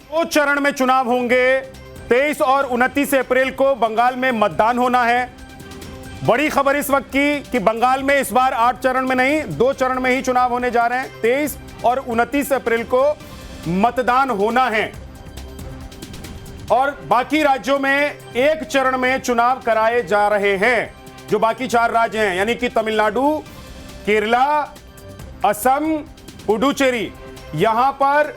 दो चरण में चुनाव होंगे। 23 और 29 अप्रैल को बंगाल में मतदान होना है। बड़ी खबर इस वक्त की कि बंगाल में इस बार 8 चरण में नहीं, 2 चरण में ही चुनाव होने जा रहे हैं। 23 और 29 अप्रैल को मतदान होना है और बाकी राज्यों में 1 चरण में चुनाव कराए जा रहे हैं। जो बाकी 4 राज्य हैं यानी कि तमिलनाडु, केरला, असम, पुडुचेरी, यहां पर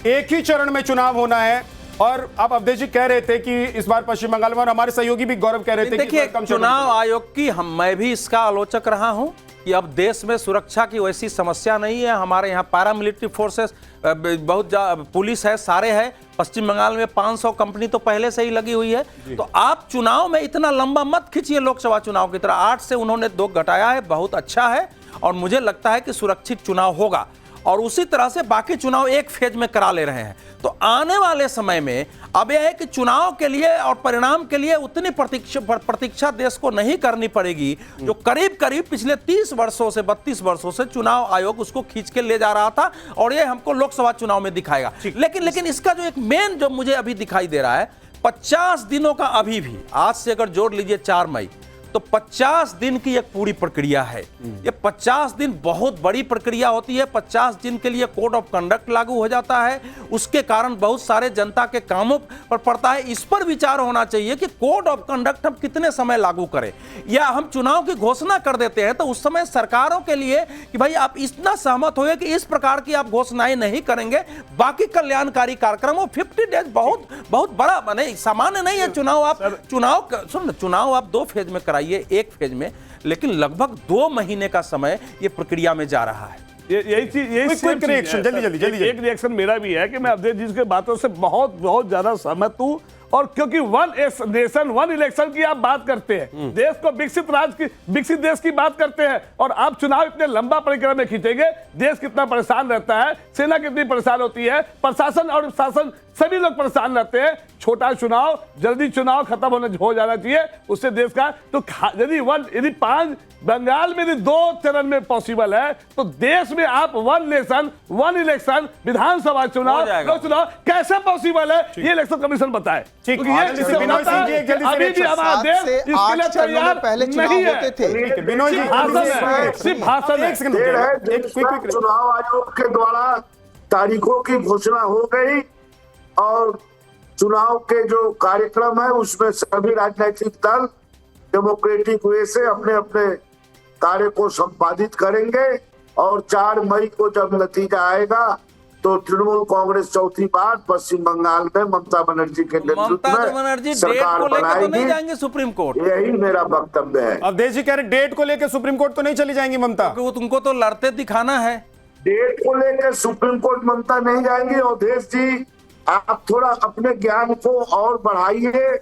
1 ही चरण में चुनाव होना है। और आप अवधेश जी कह रहे थे कि इस बार पश्चिम बंगाल में, और हमारे सहयोगी भी गौरव कह रहे थे देखिए, चुनाव आयोग की मैं भी इसका आलोचक रहा हूं कि अब देश में सुरक्षा की वैसी समस्या नहीं है। हमारे यहाँ पैरामिलिट्री फोर्सेस बहुत पुलिस है, सारे है। पश्चिम बंगाल में 500 कंपनी तो पहले से ही लगी हुई है। तो आप चुनाव में इतना लंबा मत खींचिए लोकसभा चुनाव की तरह। 8 से उन्होंने 2 घटाया है, बहुत अच्छा है और मुझे लगता है कि सुरक्षित चुनाव होगा। और उसी तरह से बाकी चुनाव 1 फेज में करा ले रहे हैं। तो आने वाले समय में अब यह है कि चुनाव के लिए और परिणाम के लिए उतनी प्रतीक्षा देश को नहीं करनी पड़ेगी जो करीब करीब पिछले 30 वर्षों से 32 वर्षों से चुनाव आयोग उसको खींच के ले जा रहा था और ये हमको लोकसभा चुनाव में दिखाएगा। लेकिन इसका जो एक मेन जो मुझे अभी दिखाई दे रहा है, 50 दिनों का अभी भी, आज से अगर जोड़ लीजिए 4 मई, तो 50 दिन की एक पूरी प्रक्रिया है। ये 50 दिन बहुत बड़ी प्रक्रिया होती है। 50 दिन के लिए कोड ऑफ कंडक्ट लागू हो जाता है। उसके कारण बहुत सारे जनता के कामों पर पड़ता है। इस पर विचार होना चाहिए कि कोड ऑफ कंडक्ट हम कितने समय लागू करें, या हम चुनाव की घोषणा कर देते हैं तो उस समय सरकारों के लिए कि भाई आप इतना सहमत हो कि इस प्रकार की आप घोषणाएं नहीं करेंगे, बाकी कल्याणकारी कार्यक्रम 50 डेज बहुत बड़ा बने, सामान्य नहीं है। चुनाव आप 2 फेज में कराइए, 1 फेज में, लेकिन लगभग 2 महीने का समय ये प्रक्रिया में जा रहा है। यही चीज रिएक्शन जल्दी एक रिएक्शन मेरा भी है कि मैं अवधेश जी की बातों से बहुत ज्यादा सहमत हूं। और क्योंकि 1 नेशन 1 इलेक्शन की आप बात करते हैं, देश को विकसित देश की बात करते हैं, और आप चुनाव इतने लंबा प्रक्रिया में खींचेंगे, देश कितना परेशान रहता है, सेना कितनी परेशान होती है, प्रशासन और शासन सभी लोग परेशान रहते हैं। छोटा चुनाव, जल्दी चुनाव खत्म हो जाना चाहिए, उससे देश का तो यदि 5 बंगाल में यदि 2 चरण में पॉसिबल है, तो देश में आप 1 नेशन 1 इलेक्शन, विधानसभा चुनाव, लोक चुनाव कैसे पॉसिबल है, ये इलेक्शन कमिशन बताए। ठीक है, अभी भी हमारा देश इसके लिए तैयार नहीं है। सिर्फ भाषण है। चुनाव आयोग के द्वारा तारीखों की घोषणा हो गई और चुनाव के जो कार्यक्रम है उसमें सभी राजनीतिक दल डेमोक्रेटिक वे से अपने अपने कार्य को संपादित करेंगे। और 4 मई को जब नतीजा आएगा तो तृणमूल कांग्रेस चौथी बार पश्चिम बंगाल में ममता बनर्जी के नेतृत्व में सरकार बनाएगी। नहीं जाएंगे सुप्रीम कोर्ट, यही मेरा वक्तव्य है। अवधेश जी कह रहे डेट को लेकर सुप्रीम कोर्ट तो नहीं चली जाएंगी ममता, क्योंकि वो तुमको तो लड़ते दिखाना है। डेट को लेकर सुप्रीम कोर्ट ममता नहीं जाएंगी। अवधेश जी, आप थोड़ा अपने ज्ञान को और बढ़ाइए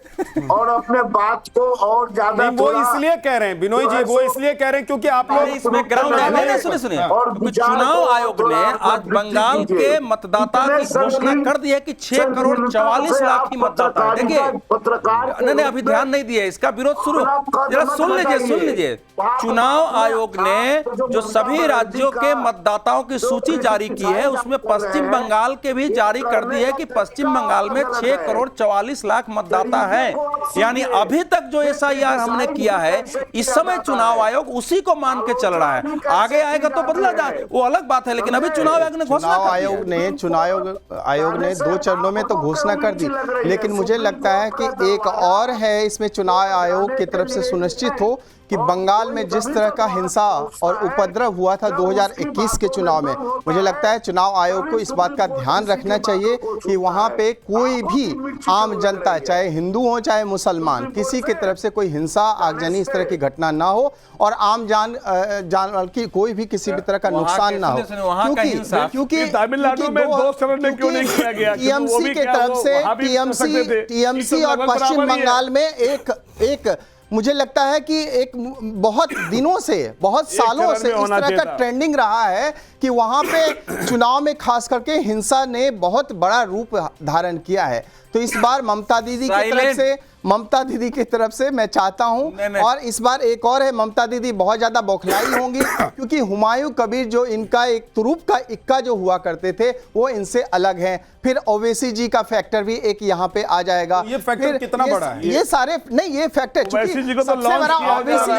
और अपने बात को और ज्यादा। वो इसलिए कह रहे हैं बिनोय जी, वो इसलिए कह रहे हैं क्योंकि आप लोग इसमें ग्राउंड है। सुनिए, चुनाव आयोग ने आज बंगाल के मतदाता की घोषणा कर दी है कि 6 करोड़ 44 लाख की मतदाता है। देखिए, नहीं अभी ध्यान नहीं दिया, इसका विरोध शुरू, जरा सुन लीजिए। चुनाव आयोग ने जो सभी राज्यों के मतदाताओं की सूची जारी की है, उसमें पश्चिम बंगाल के भी जारी कर दी है कि पश्चिम बंगाल में 6 करोड़ 44 लाख मतदाता हैं। यानी अभी तक जो SIR हमने किया है, इस समय चुनाव आयोग उसी को मान के चल रहा है। आगे आएगा तो बदला जाए, वो अलग बात है, लेकिन अभी चुनाव आयोग ने घोषणा चुनाव आयोग ने 2 चरणों में तो घोषणा कर दी, लेकिन मुझे लगता है कि एक और है इसमें चुनाव आयोग की तरफ से सुनिश्चित हो कि बंगाल में जिस तरह का हिंसा और उपद्रव हुआ था 2021 के चुनाव में, मुझे लगता है चुनाव आयोग को इस बात का ध्यान रखना चाहिए कि वहां पे कोई भी आम जनता, चाहे हिंदू हो चाहे मुसलमान, किसी की तरफ से कोई हिंसा आगजनी इस तरह की घटना ना हो और आम जान की कोई भी किसी भी तरह का नुकसान ना हो। क्योंकि तमिलनाडु में 2 चरण में क्यों नहीं किया गया? टीएमसी की तरफ से टीएमसी और पश्चिम बंगाल में एक मुझे लगता है कि एक बहुत दिनों से, बहुत सालों से इस तरह का ट्रेंडिंग रहा है कि वहां पे चुनाव में खास करके हिंसा ने बहुत बड़ा रूप धारण किया है। तो इस बार ममता दीदी की तरफ से मैं चाहता हूं, और इस बार एक और है, ममता दीदी बहुत ज्यादा बौखलाई होंगी क्योंकि हुमायूं कबीर जो इनका एक तुरूप का इक्का जो हुआ करते थे वो इनसे अलग हैं। फिर ओवैसी जी का फैक्टर भी एक यहाँ पे आ जाएगा। ये फैक्टर कितना बड़ा है? ये सारे नहीं, ये फैक्टर ओवैसी जी को तो सबसे लॉन्च बड़ा किया ओवैसी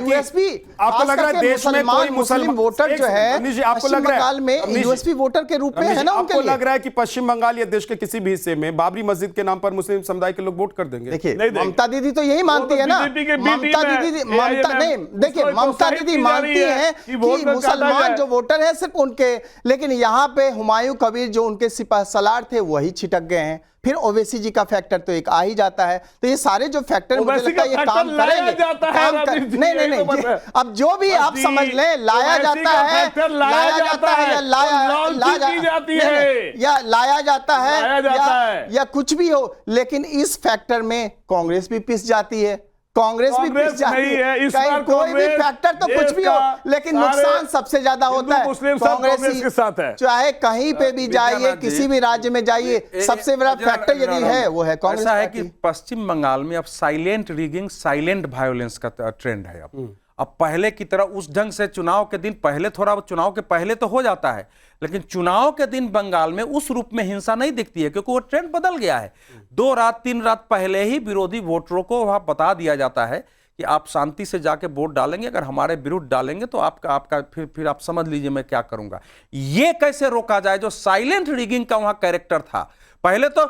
यूएसपी, आपको लग रहा है देश में कोई मुस्लिम वोटर जो है आपको लग रहा बंगाल में यूएसपी वोटर के रूप में है ना उनके आपको लिए। लग रहा है कि पश्चिम बंगाल या देश के किसी भी हिस्से में बाबरी मस्जिद के नाम पर मुस्लिम समुदाय के लोग वोट कर देंगे? देखिए ममता दीदी तो यही मानती है ना, ममता दीदी देखिए ममता दीदी मानती है कि मुसलमान जो वोटर है सिर्फ उनके, लेकिन यहाँ पे हुमायूं कबीर जो उनके सिपह सलार थे वही छिटक गए हैं। फिर ओवैसी जी का फैक्टर तो एक आ ही जाता है। तो ये सारे जो फैक्टर मुझे लगता है ये काम करेंगे। नहीं, अब जो भी आप समझ लें, लाया जाता है या कुछ भी हो, लेकिन इस फैक्टर में कांग्रेस भी पिस जाती है, कांग्रेस भी पिस जाती है। कहीं कोई भी फैक्टर तो कुछ भी हो, लेकिन नुकसान सबसे ज्यादा होता है कांग्रेस के साथ है। चाहे कहीं पे भी जाइए, किसी भी राज्य में जाइए, सबसे बड़ा फैक्टर यदि है वो है कांग्रेस। ऐसा है कि पश्चिम बंगाल में अब साइलेंट रिगिंग, साइलेंट वायोलेंस का ट्रेंड है। अब पहले की तरह उस ढंग से चुनाव के दिन, पहले थोड़ा चुनाव के पहले तो हो जाता है, लेकिन चुनाव के दिन बंगाल में उस रूप में हिंसा नहीं दिखती है क्योंकि वो ट्रेंड बदल गया है। 2 रात 3 रात पहले ही विरोधी वोटरों को वहां बता दिया जाता है कि आप शांति से जाके वोट डालेंगे, अगर हमारे विरुद्ध डालेंगे तो आपका फिर आप समझ लीजिए मैं क्या करूंगा। ये कैसे रोका जाए? जो साइलेंट रिगिंग का वहां कैरेक्टर था, पहले तो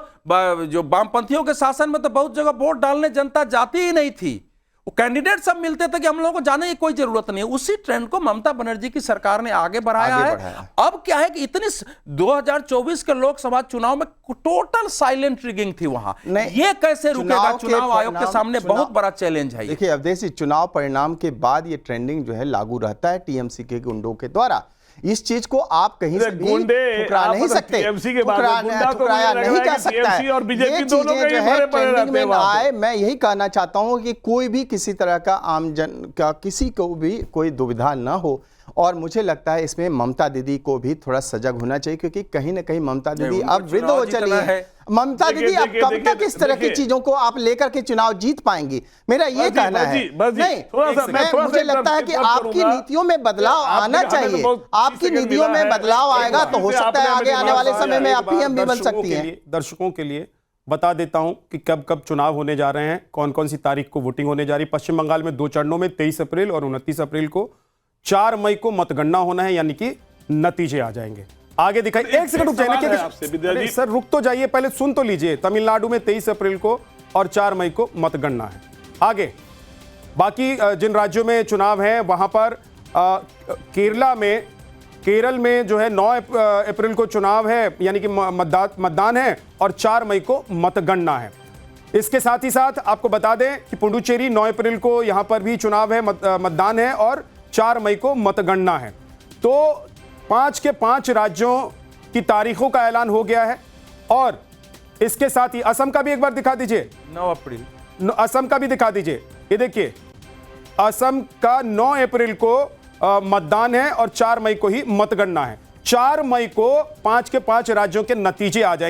जो वामपंथियों के शासन में तो बहुत जगह वोट डालने जनता जाती ही नहीं थी, वो कैंडिडेट सब मिलते थे कि हम लोगों को जाने की कोई जरूरत नहीं है। उसी ट्रेंड को ममता बनर्जी की सरकार ने आगे बढ़ाया है। अब क्या है कि इतनी 2024 के लोकसभा चुनाव में टोटल साइलेंट रिगिंग थी वहां, ये कैसे रुकेगा? चुनाव आयोग के सामने बहुत बड़ा चैलेंज है। देखिए अवधेश, चुनाव परिणाम के बाद ये ट्रेंडिंग जो है लागू रहता है टीएमसी के गुंडों के द्वारा। इस चीज को आप कहीं से भी ठुकरा नहीं सकते, ठुकराया नहीं जा सकता है। और बीजेपी ये दोनों चीजें जो है ट्रेंडिंग में आए, मैं यही कहना चाहता हूं कि कोई भी किसी तरह का आम जन का किसी को भी कोई दुविधा न हो। और मुझे लगता है इसमें ममता दीदी को भी थोड़ा सजग होना चाहिए क्योंकि कहीं ना कहीं ममता दीदी अब वृद्ध हो चली है। ममता दीदी अब कब तक इस तरह की चीजों को आप लेकर के चुनाव जीत पाएंगी? मेरा ये कहना है। नहीं, मुझे लगता है कि आपकी नीतियों में बदलाव आना चाहिए। आपकी नीतियों में बदलाव आएगा तो हो सकता है आगे आने वाले समय में आप पीएम भी बन सकती हैं। दर्शकों के लिए बता देता हूं कि कब कब चुनाव होने जा रहे हैं, कौन कौन सी तारीख को वोटिंग होने जा रही है। पश्चिम बंगाल में 2 चरणों में 23 अप्रैल और 29 अप्रैल को, 4 मई को मतगणना होना है, यानी कि नतीजे आ जाएंगे। आगे दिखाई, एक सेकंड रुक जाइए सर, रुक तो जाइए, पहले सुन तो लीजिए। तमिलनाडु में 23 अप्रैल को और 4 मई को मतगणना है। आगे बाकी जिन राज्यों में चुनाव है वहां पर केरल में जो है 9 अप्रैल को चुनाव है, यानी कि मतदान है, और 4 मई को मतगणना है। इसके साथ ही साथ आपको बता दें कि पुडुचेरी 9 अप्रैल को यहां पर भी चुनाव है, मतदान है, और 4 मई को मतगणना है। तो 5 के 5 राज्यों की तारीखों का ऐलान हो गया है। और इसके साथ ही असम का भी एक बार दिखा दीजिए, 9 अप्रैल असम का भी दिखा दीजिए। ये देखिए, असम का 9 अप्रैल को मतदान है और 4 मई को ही मतगणना है। 4 मई को 5 के 5 राज्यों के नतीजे आ जाएंगे।